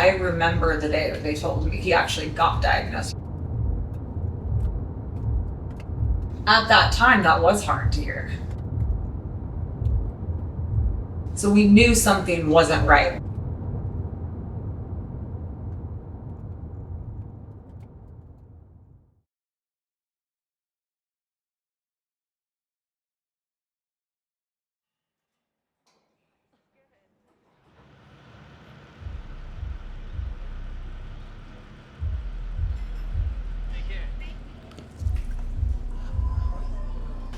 I remember the day that they told me he actually got diagnosed. At that time, that was hard to hear. So we knew something wasn't right.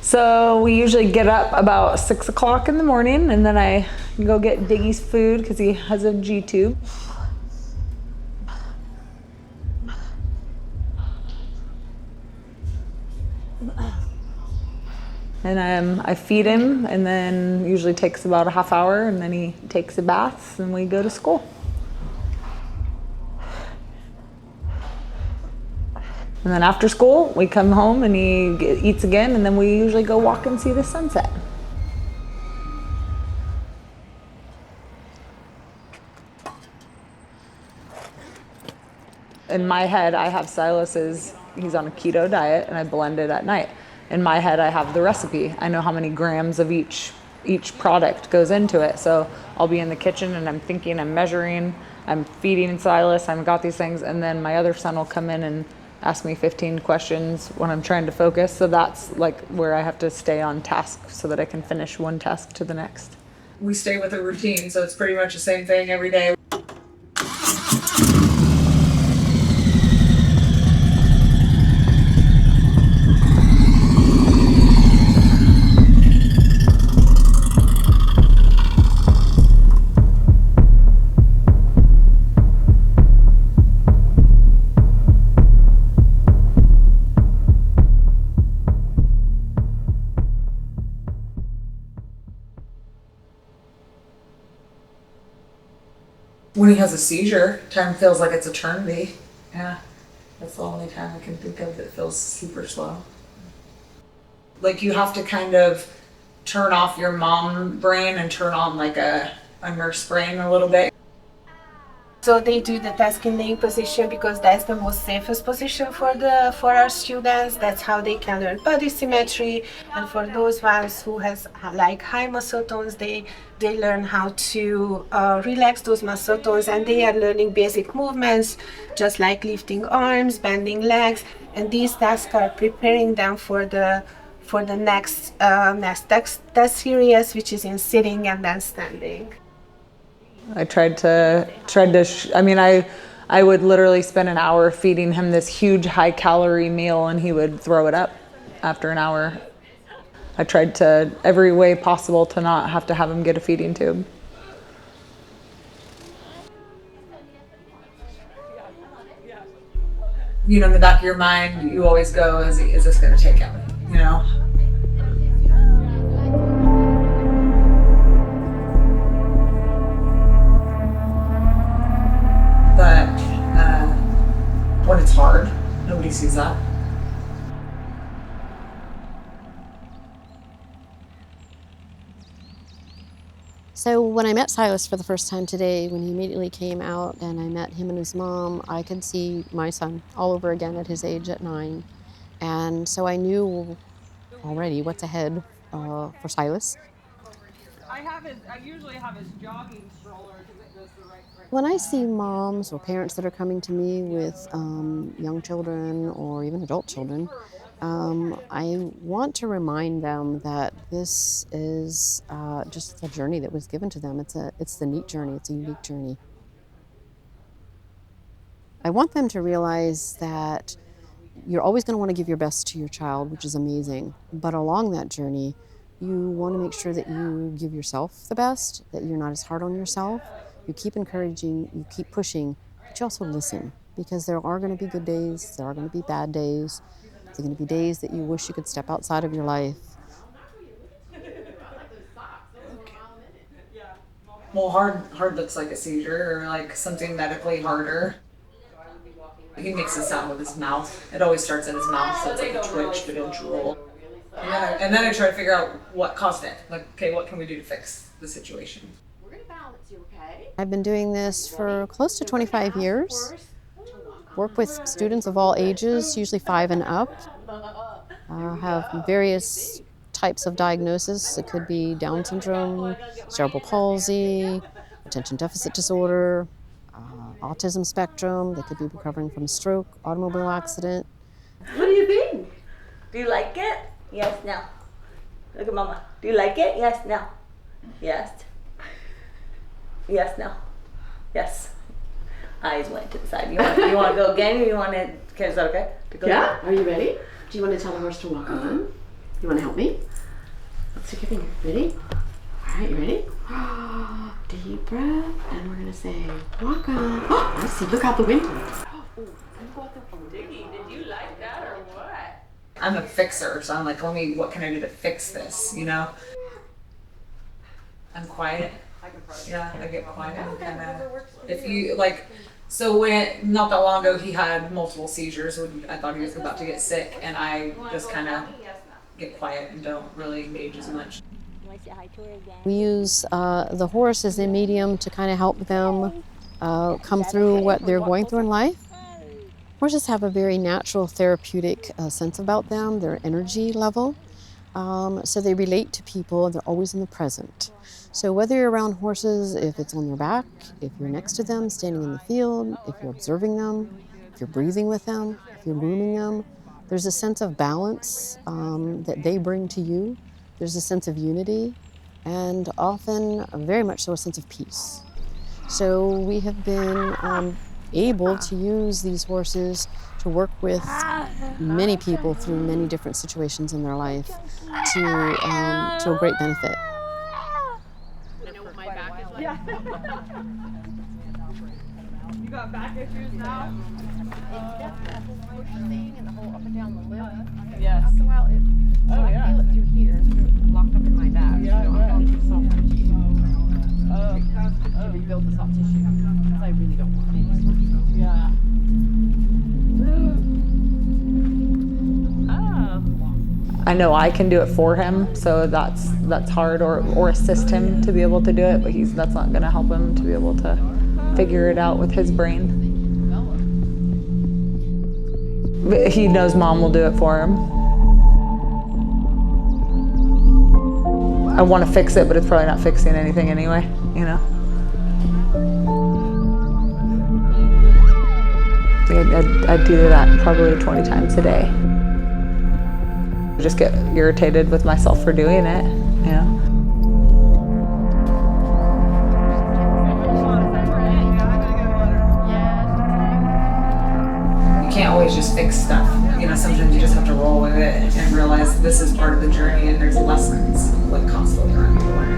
So we usually get up about 6 o'clock in the morning, and then I go get Diggy's food because he has a G-tube. And I feed him, and then usually takes about a half hour, and then he takes a bath, and we go to school. And then after school, we come home and he eats again, and then we usually go walk and see the sunset. In my head, I have Silas's, he's on a keto diet, and I blend it at night. In my head, I have the recipe. I know how many grams of each product goes into it. So I'll be in the kitchen and I'm thinking, I'm measuring, I'm feeding Silas, I've got these things, and then my other son will come in and ask me 15 questions when I'm trying to focus. So that's like where I have to stay on task so that I can finish one task to the next. We stay with a routine, so it's pretty much the same thing every day. When he has a seizure, time feels like it's eternity. Yeah, that's the only time I can think of that feels super slow. Like you have to kind of turn off your mom brain and turn on like a nurse brain a little bit. So they do the task in laying position because that's the most safest position for our students. That's how they can learn body symmetry. And for those ones who has like high muscle tones, they learn how to relax those muscle tones, and they are learning basic movements, just like lifting arms, bending legs. And these tasks are preparing them for the next test series, which is in sitting and then standing. I I would literally spend an hour feeding him this huge high calorie meal and he would throw it up after an hour. I tried to every way possible to not have to have him get a feeding tube. You know, in the back of your mind, you always go, is this going to take him? You know? But when it's hard, nobody sees that. So when I met Silas for the first time today, when he immediately came out and I met him and his mom, I could see my son all over again at his age at 9. And so I knew already what's ahead for Silas. I usually have his jogging stroller because it goes the right direction. When I see moms or parents that are coming to me with young children or even adult children, I want to remind them that this is just a journey that was given to them. It's the neat journey. It's a unique journey. I want them to realize that you're always going to want to give your best to your child, which is amazing. But along that journey, you want to make sure that you give yourself the best, that you're not as hard on yourself. You keep encouraging, you keep pushing, but you also listen, because there are going to be good days, there are going to be bad days, there are going to be days that you wish you could step outside of your life. Well, hard looks like a seizure or like something medically harder. He makes a sound with his mouth. It always starts in his mouth, so it's like a twitch, but a drool. And then I try to figure out what caused it. Like, okay, what can we do to fix the situation? We're going to balance I've been doing this for close to 25 years. Work with students of all ages, usually 5 and up. Have various types of diagnosis. It could be Down syndrome, cerebral palsy, attention deficit disorder, autism spectrum. They could be recovering from a stroke, automobile accident. What do you think? Do you like it? Yes, no. Look at mama. Do you like it? Yes, no. Yes. Yes, no. Yes. Eyes went to the side. You want to go again? Or you want to? Okay, is that okay? To go Yeah. Are you ready? Do you want to tell the horse to walk on? You want to help me? Let's take your finger. Ready? All right, you ready? Deep breath, and we're gonna say walk on. Oh, I see. Look out the window. Diggy, did you like that or what? I'm a fixer, so I'm like, what can I do to fix this, you know? I'm quiet. Yeah, I get quiet and kind of, if you, like, so when, not that long ago, he had multiple seizures when I thought he was about to get sick, and I just kind of get quiet and don't really engage as much. We use the horse as a medium to kind of help them come through what they're going through in life. Horses have a very natural therapeutic sense about them, their energy level. So they relate to people and they're always in the present. So whether you're around horses, if it's on their back, if you're next to them, standing in the field, if you're observing them, if you're breathing with them, if you're grooming them, there's a sense of balance that they bring to you. There's a sense of unity and often very much so a sense of peace. So we have been able to use these horses to work with many people through many different situations in their life to a great benefit. Yeah. You got back issues now? And the whole up and down the lip. Yes. After a while, I yeah. feel it through here, locked up in my back. Yeah, so I'm going through so much to Oh. rebuild the soft tissue because I really don't want any. Yeah. Oh. I know I can do it for him, so that's hard, or assist him to be able to do it, but that's not going to help him to be able to figure it out with his brain. But he knows mom will do it for him. I want to fix it, but it's probably not fixing anything anyway, you know? I do that probably 20 times a day. I just get irritated with myself for doing it, you know? You can't always just fix stuff. You know, sometimes you just have to roll with it and realize this is part of the journey and there's lessons like constantly around you to learn.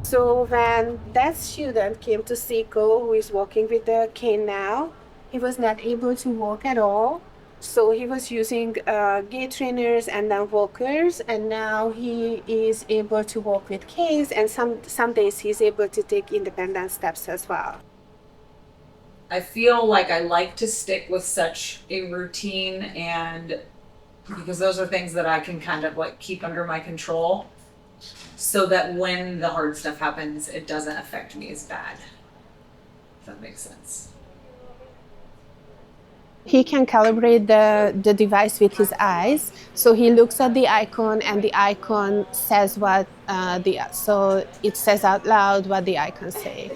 So when that student came to CECO, who is walking with the cane now, he was not able to walk at all. So he was using gait trainers and then walkers, and now he is able to walk with canes, and some days he's able to take independent steps as well. I feel like I like to stick with such a routine, and because those are things that I can kind of like keep under my control, so that when the hard stuff happens, it doesn't affect me as bad. If that makes sense. He can calibrate the device with his eyes. So he looks at the icon and the icon says what so it says out loud what the icon say.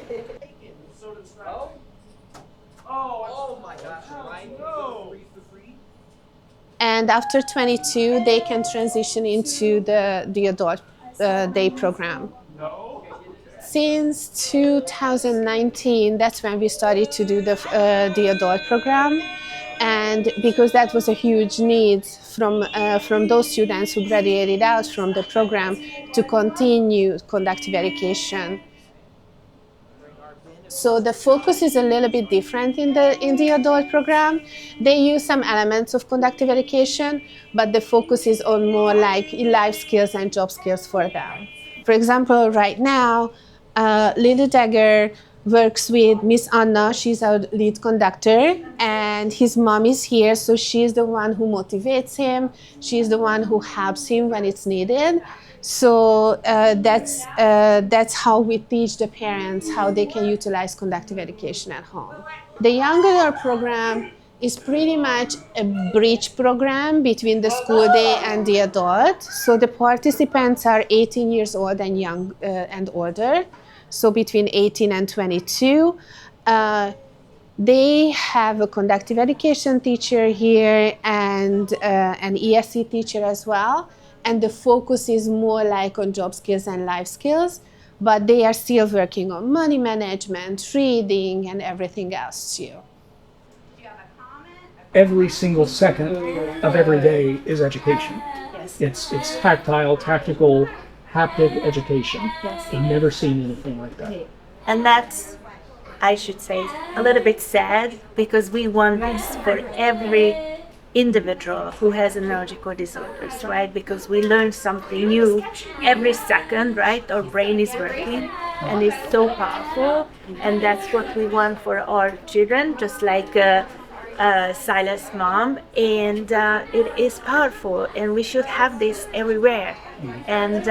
Oh my gosh, right? No. And after 22, they can transition into the adult day program. Since 2019, that's when we started to do the adult program. And because that was a huge need from those students who graduated out from the program to continue conductive education. So the focus is a little bit different in the adult program. They use some elements of conductive education, but the focus is on more like life skills and job skills for them. For example, right now, Little Dagger works with Miss Anna. She's our lead conductor, and his mom is here, so she's the one who motivates him. She's the one who helps him when it's needed. So that's how we teach the parents how they can utilize conductive education at home. The young adult program is pretty much a bridge program between the school day and the adult. So the participants are 18 years old and young and older, so between 18 and 22. They have a conductive education teacher here and an ESC teacher as well. And the focus is more like on job skills and life skills, but they are still working on money management, reading, and everything else too. Every single second of every day is education. Yes. It's tactile, tactical, haptic education. Yes. I've never seen anything like that. And that's, I should say, a little bit sad, because we want this for every individual who has a neurological disorders, right? Because we learn something new every second, right? Our brain is working and it's so powerful, and that's what we want for our children, just like Silas' mom, and it is powerful, and we should have this everywhere. And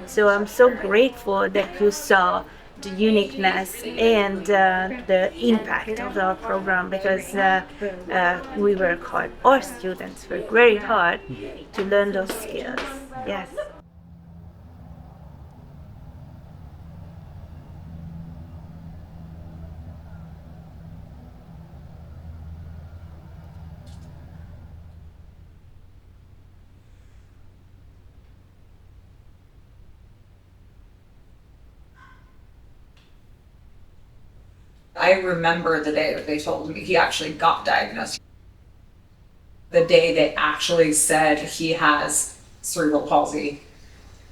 so I'm so grateful that you saw the uniqueness and the impact of our program, because we work hard. Our students work very hard to learn those skills. Yes. I remember the day that they told me he actually got diagnosed. The day they actually said he has cerebral palsy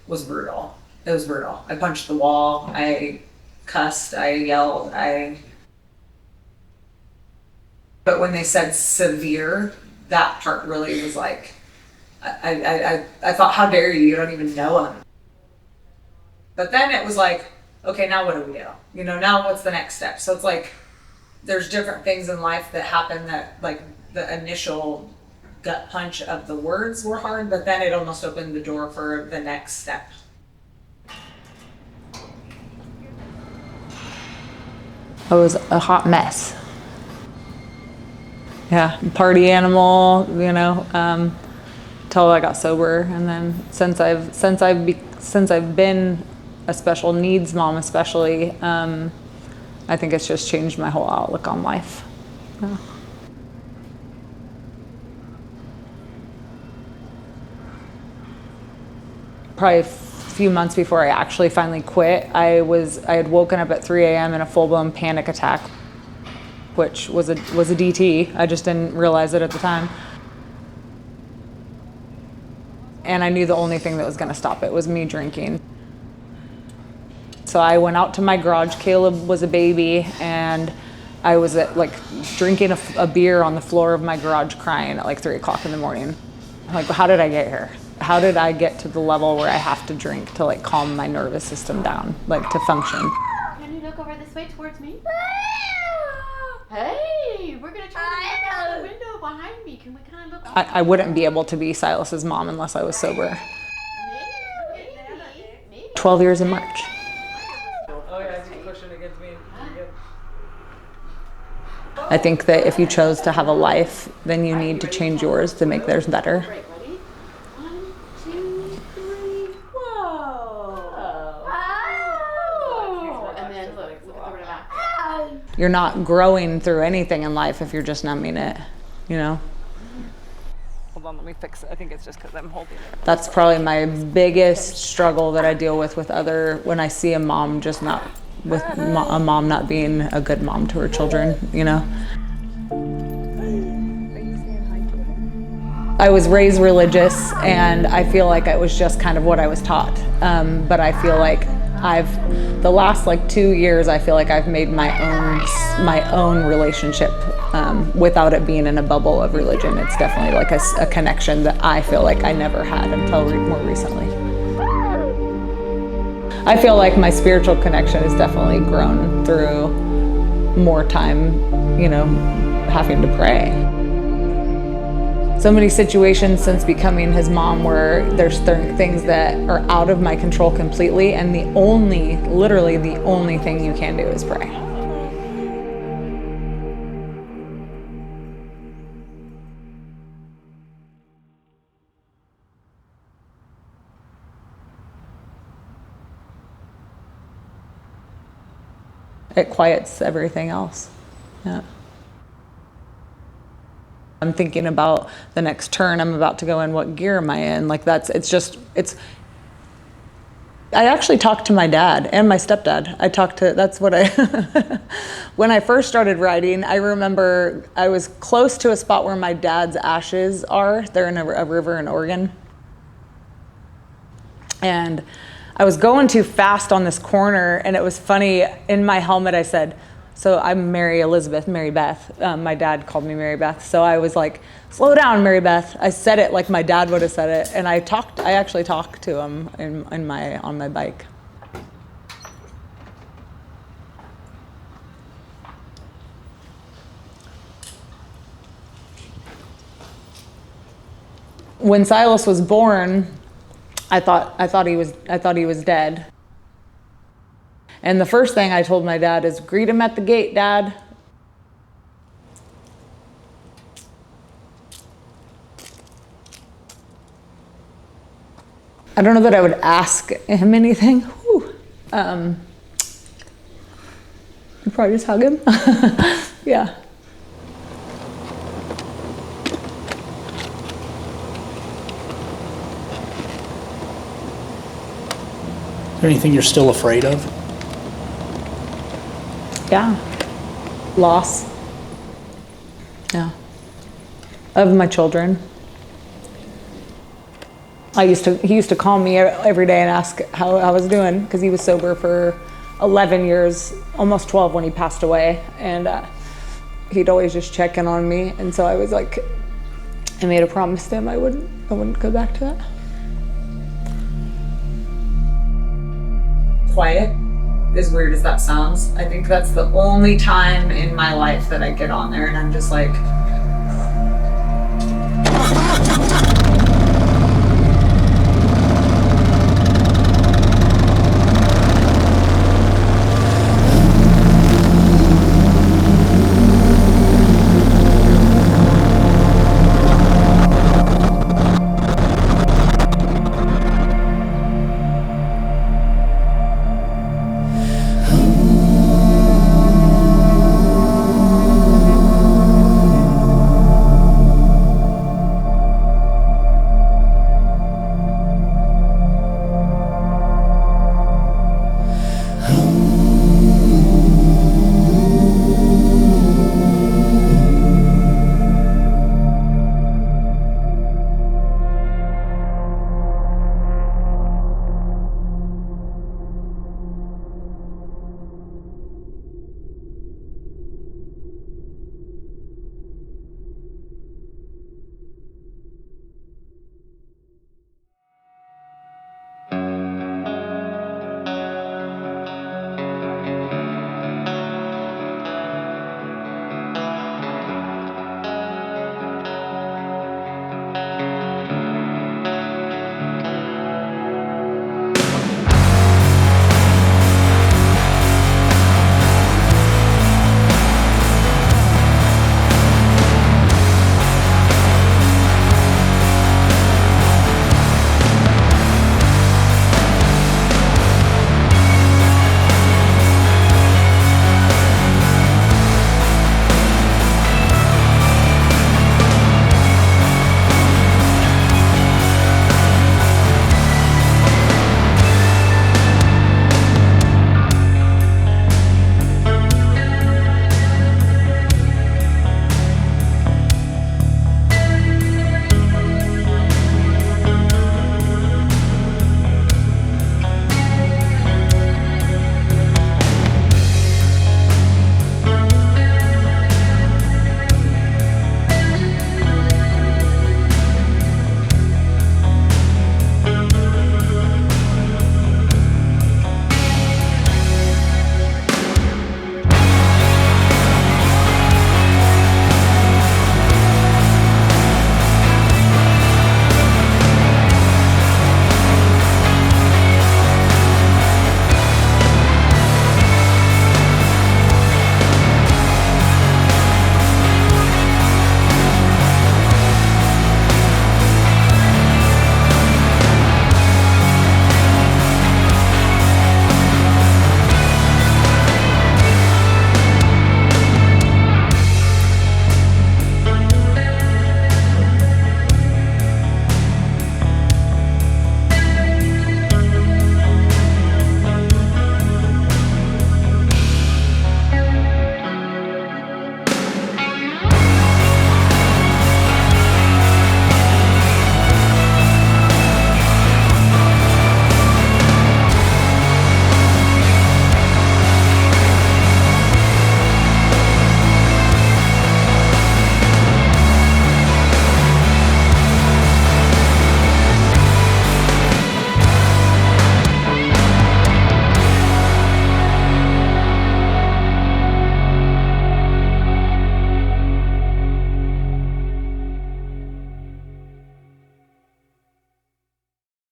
was brutal. It was brutal. I punched the wall, I cussed, I yelled, But when they said severe, that part really was like, I thought, how dare you don't even know him. But then it was like, okay, now what do we do? You know, now what's the next step? So it's like, there's different things in life that happen that, like, the initial gut punch of the words were hard, but then it almost opened the door for the next step. I was a hot mess. Yeah, party animal, you know, till I got sober, and then since I've been a special needs mom, especially, I think it's just changed my whole outlook on life. Yeah. Probably a few months before I actually finally quit, I had woken up at 3 a.m. in a full-blown panic attack, which was a DT. I just didn't realize it at the time. And I knew the only thing that was gonna stop it was me drinking. So I went out to my garage. Caleb was a baby, and I was drinking a beer on the floor of my garage, crying at like 3 o'clock in the morning. Like, how did I get here? How did I get to the level where I have to drink to like calm my nervous system down, like to function? Can you look over this way towards me? Hey, we're gonna try to look out the window behind me. Can we kind of look? I wouldn't be able to be Silas's mom unless I was sober. Maybe. 12 years in March. I think that if you chose to have a life, then you need to change yours to make theirs better. Ready? 1, 2, 3. Whoa. Oh. And then look at the back. You're not growing through anything in life if you're just numbing it, you know? Hold on, let me fix it. I think it's just because I'm holding it. That's probably my biggest struggle that I deal with when I see a mom just not, with a mom not being a good mom to her children, you know? I was raised religious, and I feel like it was just kind of what I was taught. But I feel like the last like 2 years, I feel like I've made my own relationship without it being in a bubble of religion. It's definitely like a connection that I feel like I never had until more recently. I feel like my spiritual connection has definitely grown through more time, having to pray. So many situations since becoming his mom where there's certain things that are out of my control completely, and literally the only thing you can do is pray. It quiets everything else. Yeah. I'm thinking about the next turn I'm about to go in, what gear am I in? Like I actually talked to my dad and my stepdad. When I first started riding, I remember I was close to a spot where my dad's ashes are. They're in a river in Oregon. And I was going too fast on this corner, and it was funny, in my helmet I said, so I'm Mary Beth. My dad called me Mary Beth. So I was like, slow down, Mary Beth. I said it like my dad would have said it. And I actually talked to him on my bike. When Silas was born, I thought he was dead. And the first thing I told my dad is, greet him at the gate, Dad. I don't know that I would ask him anything. I'd probably just hug him. Yeah. Is there anything you're still afraid of? Yeah. Loss. Yeah. Of my children. He used to call me every day and ask how I was doing, because he was sober for 11 years, almost 12 when he passed away. And he'd always just check in on me. And so I was like, I made a promise to him I wouldn't go back to that. Quiet. As weird as that sounds, I think that's the only time in my life that I get on there and I'm just like,